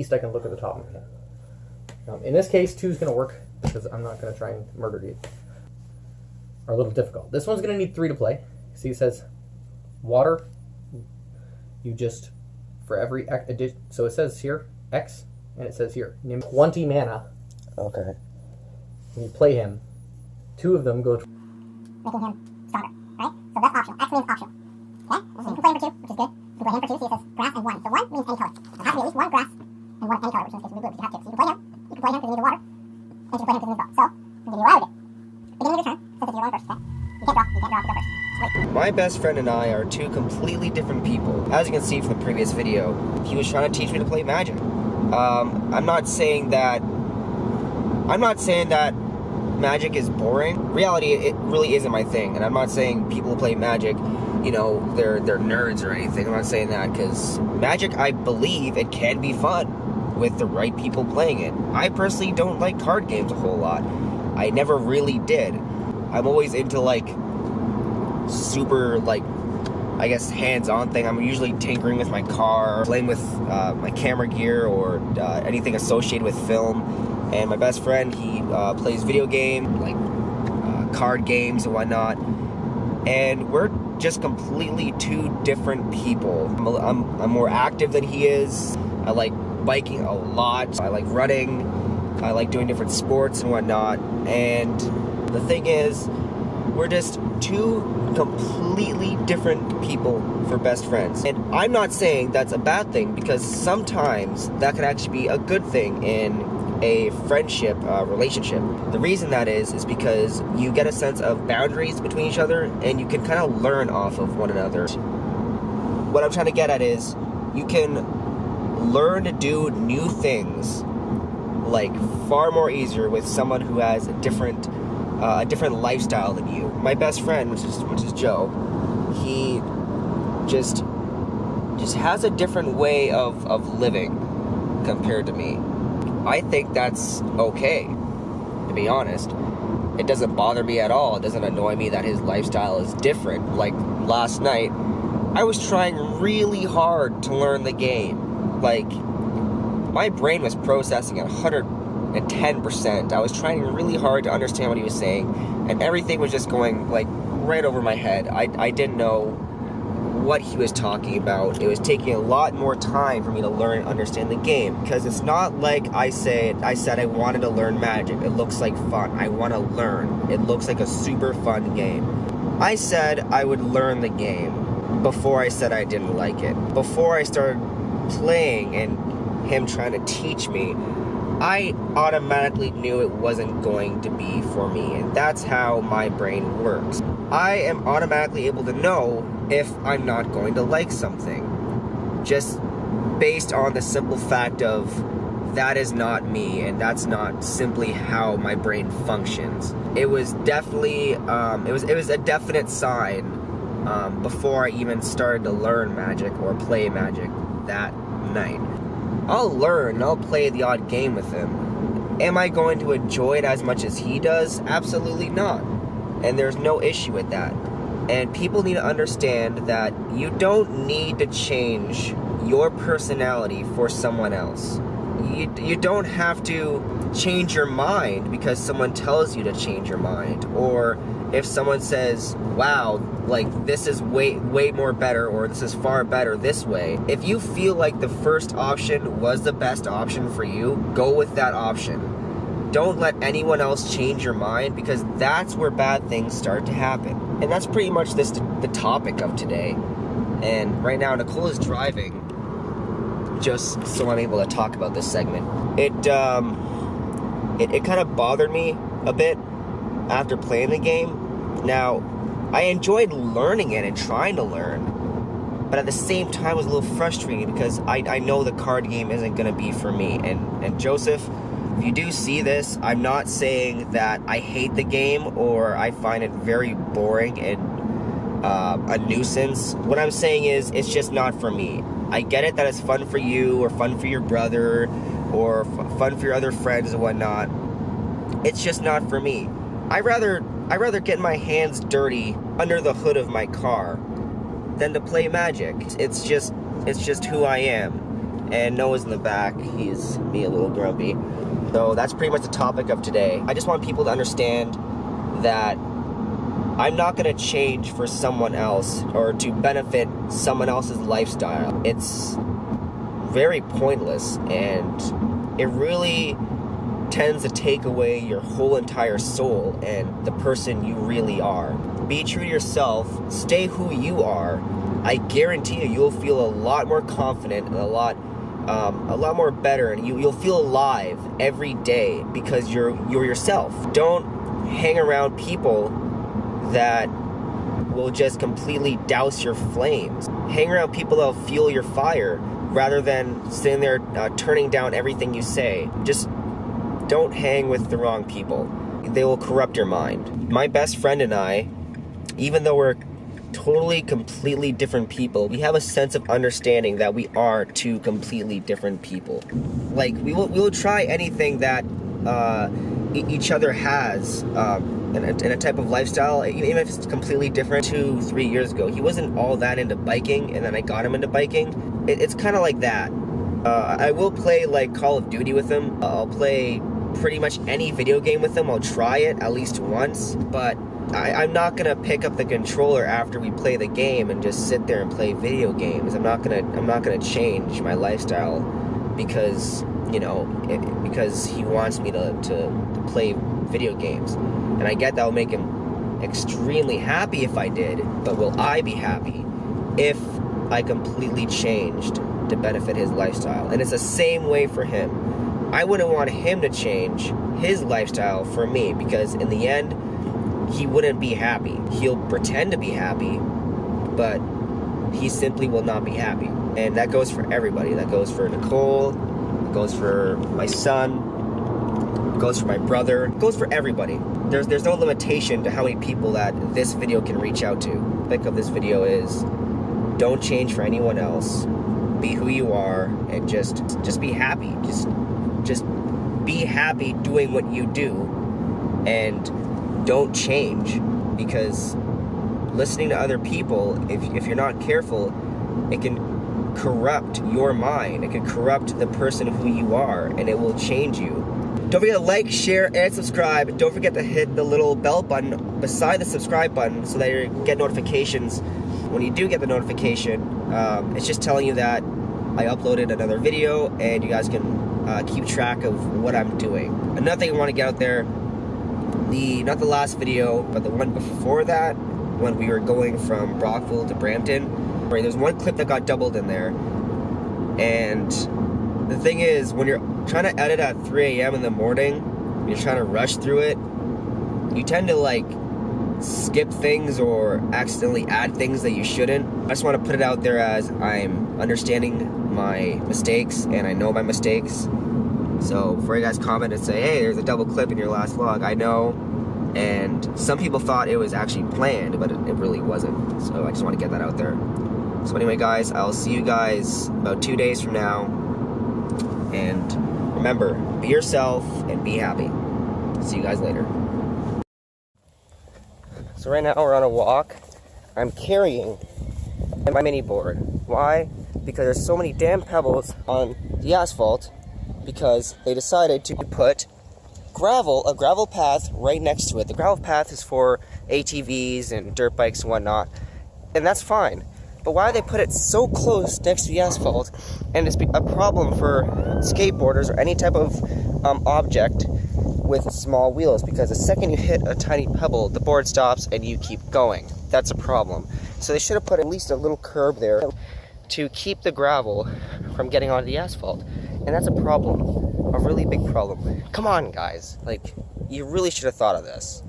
least I can look at the top of my head. In this case, 2 is going to work because I'm not going to try and murder you. Are a little difficult. This one's going to need 3 to play. See, it says water. You just, for every addition, so it says here X, and it says here 20 mana. Okay. When you play him, 2 of them go to making him stronger, right? So that's optional. X means optional. Okay? So you can play him for 2, which is good. You can play him for 2, so it says grass and 1. So 1 means any color. There has to be at least 1 grass and 1 any color, which in this case would be blue, because you have to. So you can play him because you need the water, and you can play him because you need the draw. So, I'm going to give you a wild beginning of your turn, since it's your going first, okay? You can't draw, you go first. Wait. My best friend and I are 2 completely different people. As you can see from the previous video, he was trying to teach me to play Magic. I'm not saying that Magic is boring. Reality, it really isn't my thing, and I'm not saying people who play Magic, you know, they're nerds or anything. I'm not saying that, because Magic, I believe it can be fun with the right people playing it. I personally don't like card games a whole lot. I never really did. I'm always into, like, super, like, I guess, hands-on thing. I'm usually tinkering with my car, playing with my camera gear, or anything associated with film. And my best friend, he plays video game, like card games and whatnot. And we're just completely 2 different people. I'm more active than he is. I like biking a lot. I like running. I like doing different sports and whatnot. And the thing is, we're just 2 completely different people for best friends. And I'm not saying that's a bad thing, because sometimes that could actually be a good thing in a friendship relationship. The reason that is because you get a sense of boundaries between each other, and you can kind of learn off of one another. What I'm trying to get at is, you can learn to do new things, like, far more easier with someone who has a different lifestyle than you. My best friend, which is Joe, he just has a different way of living compared to me. I think that's okay, to be honest. It doesn't bother me at all. It doesn't annoy me that his lifestyle is different. Like, last night, I was trying really hard to learn the game. Like, my brain was processing at 110%. I was trying really hard to understand what he was saying, and everything was just going, like, right over my head. I didn't know what he was talking about. It was taking a lot more time for me to learn and understand the game, because it's not like I said I wanted to learn Magic. It looks like fun. I want to learn. It looks like a super fun game. I said I would learn the game before I said I didn't like it. Before I started playing and him trying to teach me, I automatically knew it wasn't going to be for me, and that's how my brain works. I am automatically able to know if I'm not going to like something, just based on the simple fact of that is not me, and that's not simply how my brain functions. It was definitely, it was a definite sign before I even started to learn Magic or play Magic that night. I'll learn and I'll play the odd game with him. Am I going to enjoy it as much as he does? Absolutely not. And there's no issue with that. And people need to understand that you don't need to change your personality for someone else. You don't have to change your mind because someone tells you to change your mind. Or if someone says, wow, like, this is way more better, or this is far better this way. If you feel like the first option was the best option for you, go with that option. Don't let anyone else change your mind, because that's where bad things start to happen. And that's pretty much the topic of today. And right now, Nicole is driving, just so I'm able to talk about this segment. It kind of bothered me a bit after playing the game. Now, I enjoyed learning it and trying to learn, but at the same time it was a little frustrating because I know the card game isn't going to be for me. And Joseph, if you do see this, I'm not saying that I hate the game or I find it very boring and a nuisance. What I'm saying is, it's just not for me. I get it that it's fun for you or fun for your brother or fun for your other friends and whatnot. It's just not for me. I'd rather get my hands dirty under the hood of my car than to play Magic. It's just who I am. and Noah's in the back. He's me a little grumpy. So that's pretty much the topic of today. I just want people to understand that I'm not going to change for someone else or to benefit someone else's lifestyle. It's very pointless, and it really tends to take away your whole entire soul and the person you really are. Be true to yourself, stay who you are. I guarantee you'll feel a lot more confident and a lot more better, and you'll feel alive every day because you're yourself. Don't hang around people that will just completely douse your flames. Hang around people that'll fuel your fire rather than sitting there turning down everything you say. Just don't hang with the wrong people. They will corrupt your mind. My best friend and I, even though we're totally, completely different people, we have a sense of understanding that we are two completely different people. Like, we will try anything that each other has in a type of lifestyle, even if it's completely different. 2-3 years ago, he wasn't all that into biking, and then I got him into biking. It's kind of like that. I will play like Call of Duty with him. I'll play pretty much any video game with him. I'll try it at least once, but I'm not gonna pick up the controller after we play the game and just sit there and play video games. I'm not gonna change my lifestyle because because he wants me to play video games. And I get that will make him extremely happy if I did, but will I be happy if I completely changed to benefit his lifestyle? And it's the same way for him. I wouldn't want him to change his lifestyle for me, because in the end, he wouldn't be happy. He'll pretend to be happy, but he simply will not be happy. And that goes for everybody. That goes for Nicole, it goes for my son, it goes for my brother, it goes for everybody. There's no limitation to how many people that this video can reach out to. The topic of this video is, don't change for anyone else. Be who you are, and just be happy. Just be happy doing what you do, and don't change, because listening to other people, if you're not careful, it can corrupt your mind. It can corrupt the person who you are, and it will change you. Don't forget to like, share, and subscribe. Don't forget to hit the little bell button beside the subscribe button so that you get notifications. When you do get the notification, it's just telling you that I uploaded another video, and you guys can keep track of what I'm doing. Another thing I want to get out there, not the last video, but the one before that, when we were going from Brockville to Brampton, right, there's one clip that got doubled in there, and the thing is, when you're trying to edit at 3 a.m. in the morning, you're trying to rush through it, you tend to like skip things or accidentally add things that you shouldn't. I just want to put it out there as I'm understanding my mistakes, and I know my mistakes. So before you guys comment and say, hey, there's a double clip in your last vlog, I know, and some people thought it was actually planned, but it really wasn't. So I just want to get that out there. So anyway, guys, I'll see you guys about 2 days from now, and remember, be yourself and be happy. See you guys later. So right now we're on a walk. I'm carrying my mini board. Why? Because there's so many damn pebbles on the asphalt, because they decided to put a gravel path right next to it. The gravel path is for ATVs and dirt bikes and whatnot, and that's fine. But why they put it so close next to the asphalt, and it's a problem for skateboarders or any type of object with small wheels, because the second you hit a tiny pebble, the board stops and you keep going. That's a problem. So they should have put at least a little curb there to keep the gravel from getting onto the asphalt. And that's a problem, a really big problem. Come on, guys, like, you really should have thought of this.